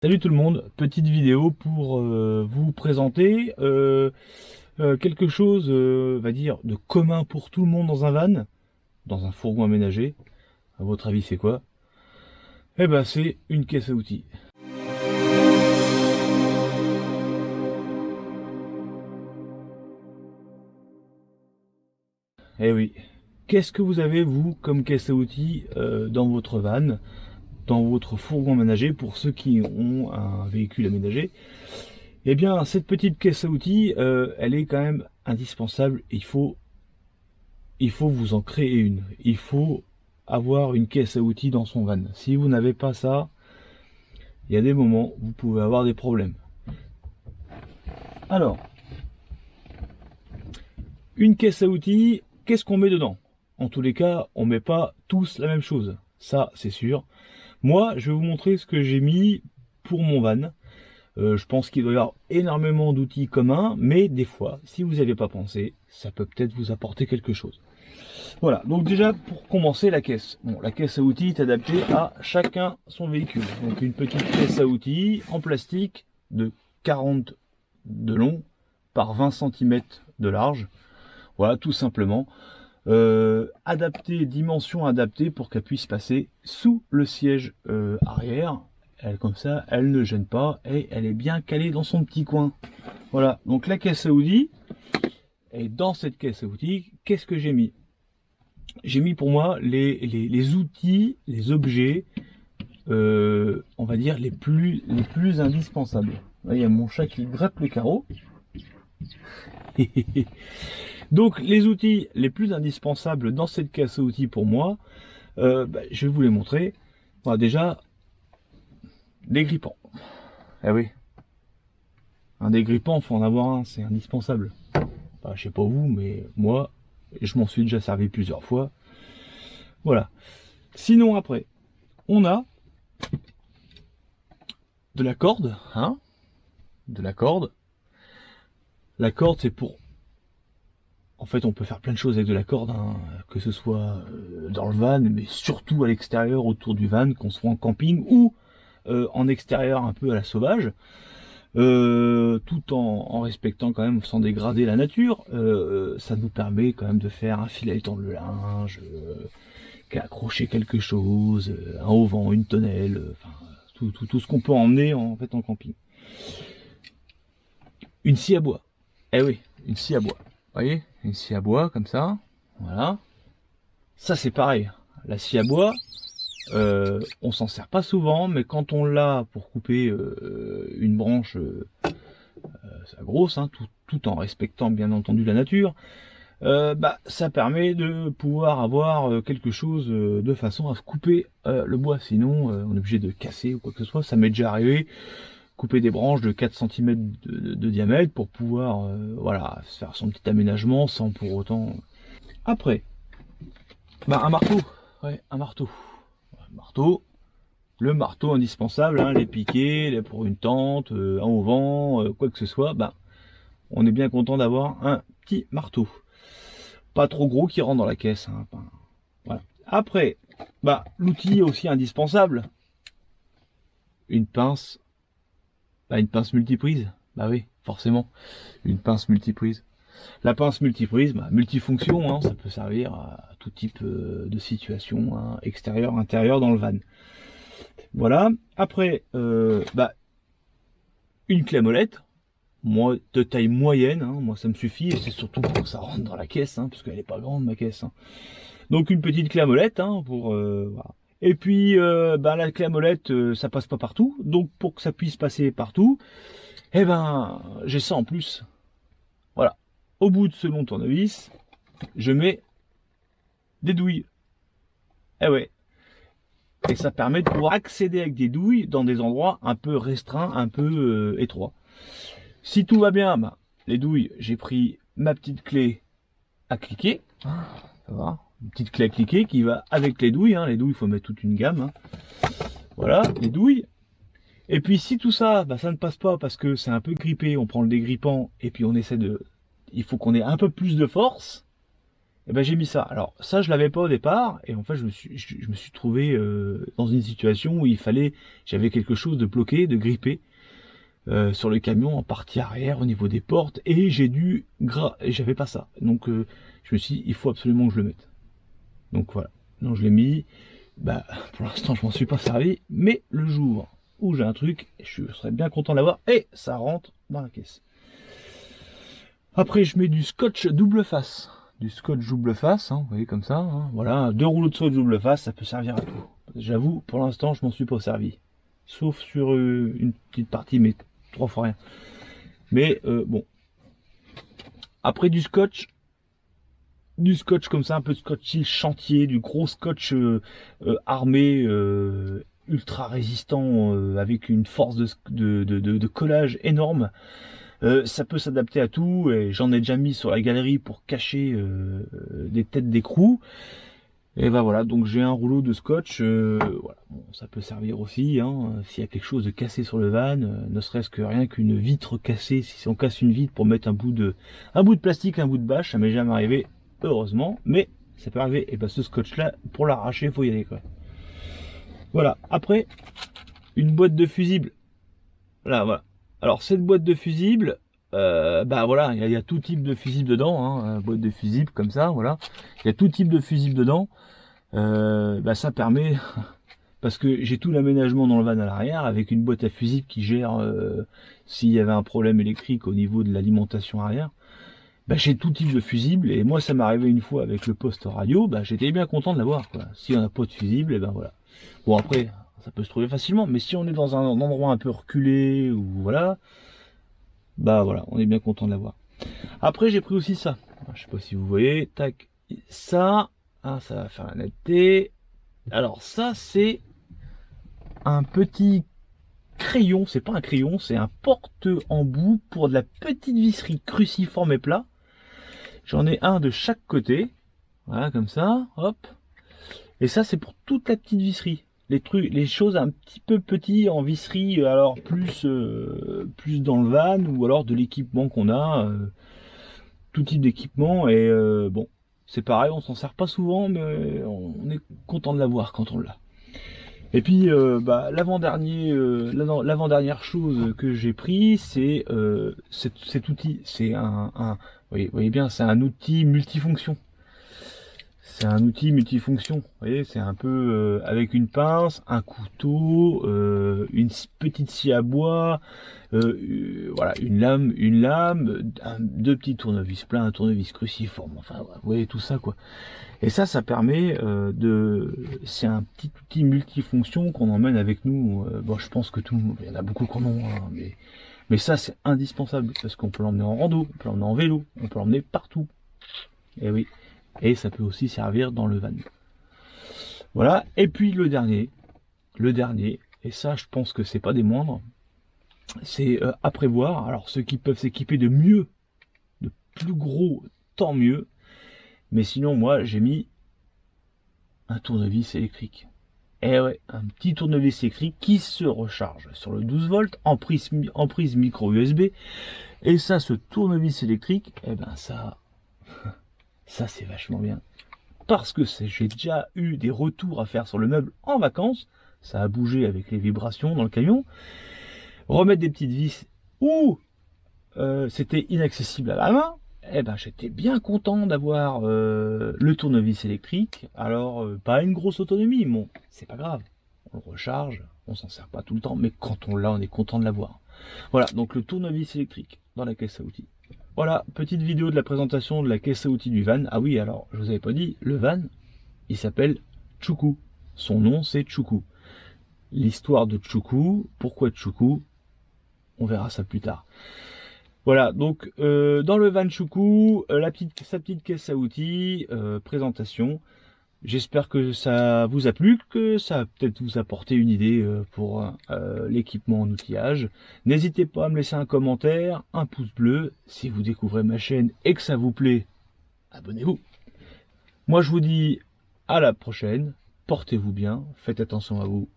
Salut tout le monde, petite vidéo pour vous présenter quelque chose, on va dire, de commun pour tout le monde dans un van, dans un fourgon aménagé. À votre avis, c'est quoi? Eh ben, c'est une caisse à outils. Eh oui. Qu'est-ce que vous avez, vous, comme caisse à outils dans votre van, dans votre fourgon aménagé, pour ceux qui ont un véhicule aménagé? Eh bien, cette petite caisse à outils, elle est quand même indispensable. Il faut vous en créer une. Il faut avoir une caisse à outils dans son van. Si vous n'avez pas ça, il y a des moments où vous pouvez avoir des problèmes. Alors, une caisse à outils, qu'est-ce qu'on met dedans? En tous les cas, on ne met pas tous la même chose. Ça, c'est sûr. Moi, je vais vous montrer ce que j'ai mis pour mon van. Je pense qu'il doit y avoir énormément d'outils communs, mais des fois, si vous n'y avez pas pensé, ça peut peut-être vous apporter quelque chose. Voilà, donc déjà pour commencer la caisse. Bon, la caisse à outils est adaptée à chacun son véhicule. Donc une petite caisse à outils en plastique de 40 de long par 20 cm de large. Voilà, tout simplement. Adaptée, dimension adaptée pour qu'elle puisse passer sous le siège arrière. Elle, comme ça, elle ne gêne pas et elle est bien calée dans son petit coin. Voilà, donc la caisse à outils. Et dans cette caisse à outils, qu'est-ce que j'ai mis? J'ai mis pour moi les outils, les objets, on va dire les plus indispensables. Là, il y a mon chat qui gratte les carreaux. Donc les outils les plus indispensables dans cette caisse à outils pour moi, je vais vous les montrer. Voilà, déjà, dégrippant. Ah oui, un dégrippant, faut en avoir un, c'est indispensable. Enfin, je sais pas vous, mais moi, je m'en suis déjà servi plusieurs fois. Voilà. Sinon après, on a de la corde, hein, de la corde. La corde, c'est pour... En fait, on peut faire plein de choses avec de la corde, hein, que ce soit dans le van, mais surtout à l'extérieur, autour du van, qu'on soit en camping ou en extérieur un peu à la sauvage, tout en respectant quand même, sans dégrader la nature. Ça nous permet quand même de faire un fil à étendre le linge, accrocher quelque chose, un auvent, une tonnelle, enfin, tout ce qu'on peut emmener en fait en camping. Une scie à bois. Eh oui, une scie à bois. Vous voyez, une scie à bois comme ça. Voilà. Ça c'est pareil. La scie à bois, on s'en sert pas souvent, mais quand on l'a pour couper une branche grosse, hein, tout en respectant bien entendu la nature, ça permet de pouvoir avoir quelque chose de façon à se couper le bois. Sinon, on est obligé de casser ou quoi que ce soit. Ça m'est déjà arrivé. Couper des branches de 4 cm de diamètre pour pouvoir voilà, faire son petit aménagement sans pour autant... Après, un marteau, ouais, un marteau. Un marteau, le marteau indispensable, hein, les piquets, pour une tente, un auvent, quoi que ce soit, on est bien content d'avoir un petit marteau. Pas trop gros qui rentre dans la caisse. Hein, voilà. Après, l'outil aussi indispensable, une pince. Une pince multiprise. Bah oui, forcément. Une pince multiprise. La pince multiprise, multifonction, hein, ça peut servir à tout type de situation, hein, extérieure, intérieure dans le van. Voilà. Après, une clé à molette, moi de taille moyenne, hein, moi ça me suffit, et c'est surtout pour que ça rentre dans la caisse, hein, parce qu'elle n'est pas grande ma caisse. Hein. Donc une petite clé à molette, hein, pour voilà. Et puis la clé à molette, ça passe pas partout, donc pour que ça puisse passer partout, j'ai ça en plus. Voilà. Au bout de ce long tournevis, je mets des douilles. Eh ouais. Et ça permet de pouvoir accéder avec des douilles dans des endroits un peu restreints, un peu étroits. Si tout va bien, les douilles, j'ai pris ma petite clé à cliquer. Ça va. Une petite clé à cliquer qui va avec les douilles. Hein. Les douilles, il faut mettre toute une gamme. Hein. Voilà, les douilles. Et puis si tout ça, ça ne passe pas parce que c'est un peu grippé, on prend le dégrippant et puis on essaie de... Il faut qu'on ait un peu plus de force. Et ben j'ai mis ça. Alors ça je l'avais pas au départ et en fait je me suis trouvé dans une situation où j'avais quelque chose de bloqué, de grippé sur le camion en partie arrière au niveau des portes et j'avais pas ça. Donc je me suis dit, il faut absolument que je le mette. Donc voilà. Donc je l'ai mis. Bah pour l'instant je m'en suis pas servi, mais le jour où j'ai un truc, je serais bien content de l'avoir et ça rentre dans la caisse. Après je mets du scotch double face. Du scotch double face, hein, vous voyez comme ça, hein, voilà, 2 rouleaux de scotch double face, ça peut servir à tout. J'avoue, pour l'instant, je m'en suis pas servi. Sauf sur une petite partie, mais 3 fois rien. Mais bon. Après du scotch comme ça, un peu de scotch chantier, du gros scotch armé, ultra résistant, avec une force de collage énorme. Ça peut s'adapter à tout et j'en ai déjà mis sur la galerie pour cacher des têtes d'écrou. Et ben voilà, donc j'ai un rouleau de scotch, voilà. Bon, ça peut servir aussi, hein, s'il y a quelque chose de cassé sur le van, ne serait-ce que rien qu'une vitre cassée, si on casse une vitre pour mettre un bout de plastique, un bout de bâche, ça m'est jamais arrivé, heureusement, mais ça peut arriver. Et ben ce scotch là, pour l'arracher, faut y aller quoi. Voilà, après, une boîte de fusibles. Là, voilà. Alors cette boîte de fusibles, bah voilà, il y a tout type de fusibles dedans, hein, boîte de fusibles comme ça, voilà. Il y a tout type de fusibles dedans. Bah ça permet, parce que j'ai tout l'aménagement dans le van à l'arrière, avec une boîte à fusibles qui gère s'il y avait un problème électrique au niveau de l'alimentation arrière. Bah j'ai tout type de fusibles, et moi ça m'est arrivé une fois avec le poste radio, bah j'étais bien content de l'avoir, quoi. Si on n'a pas de fusible, et ben voilà. Bon après, ça peut se trouver facilement, mais si on est dans un endroit un peu reculé, ou voilà, bah voilà, on est bien content de l'avoir. Après j'ai pris aussi ça, je sais pas si vous voyez, tac, ça, ah, ça va faire la netteté. Alors ça c'est un petit crayon, c'est pas un crayon, c'est un porte-embout pour de la petite visserie cruciforme et plat. J'en ai un de chaque côté, voilà comme ça, hop. Et ça c'est pour toute la petite visserie. Les trucs, les choses un petit peu petits en visserie, alors plus dans le van ou alors de l'équipement qu'on a, tout type d'équipement. Et bon, c'est pareil, on s'en sert pas souvent, mais on est content de l'avoir quand on l'a. Et puis bah, l'avant-dernière chose que j'ai pris, c'est cet outil. C'est vous voyez bien, c'est un outil multifonction. C'est un outil multifonction. Vous voyez, c'est un peu avec une pince, un couteau, une petite scie à bois, voilà, une lame, deux petits tournevis plats, un tournevis cruciforme. Enfin, vous voyez tout ça quoi. Et ça permet c'est un petit outil multifonction qu'on emmène avec nous. Bon, je pense que il y en a beaucoup qui en ont, hein, mais ça c'est indispensable parce qu'on peut l'emmener en rando, on peut l'emmener en vélo, on peut l'emmener partout. Et oui. Et ça peut aussi servir dans le van. Voilà. Et puis le dernier, et ça je pense que c'est pas des moindres, c'est à prévoir. Alors ceux qui peuvent s'équiper de mieux, de plus gros, tant mieux. Mais sinon moi j'ai mis un tournevis électrique. Et ouais, un petit tournevis électrique qui se recharge sur le 12 volts en prise micro USB. Et ça, ce tournevis électrique, eh ben ça c'est vachement bien. Parce que j'ai déjà eu des retours à faire sur le meuble en vacances. Ça a bougé avec les vibrations dans le camion. Remettre des petites vis où c'était inaccessible à la main. Eh ben j'étais bien content d'avoir le tournevis électrique. Alors pas une grosse autonomie, bon c'est pas grave. On le recharge, on s'en sert pas tout le temps, mais quand on l'a, on est content de l'avoir. Voilà, donc le tournevis électrique dans la caisse à outils. Voilà, petite vidéo de la présentation de la caisse à outils du van. Ah oui, alors, je vous avais pas dit, le van, il s'appelle Tchoukou. Son nom, c'est Tchoukou. L'histoire de Tchoukou, pourquoi Tchoukou, on verra ça plus tard. Voilà, donc, dans le van Tchoukou, sa petite caisse à outils, présentation. J'espère que ça vous a plu, que ça va peut-être vous apporter une idée pour l'équipement en outillage. N'hésitez pas à me laisser un commentaire, un pouce bleu. Si vous découvrez ma chaîne et que ça vous plaît, abonnez-vous. Moi je vous dis à la prochaine, portez-vous bien, faites attention à vous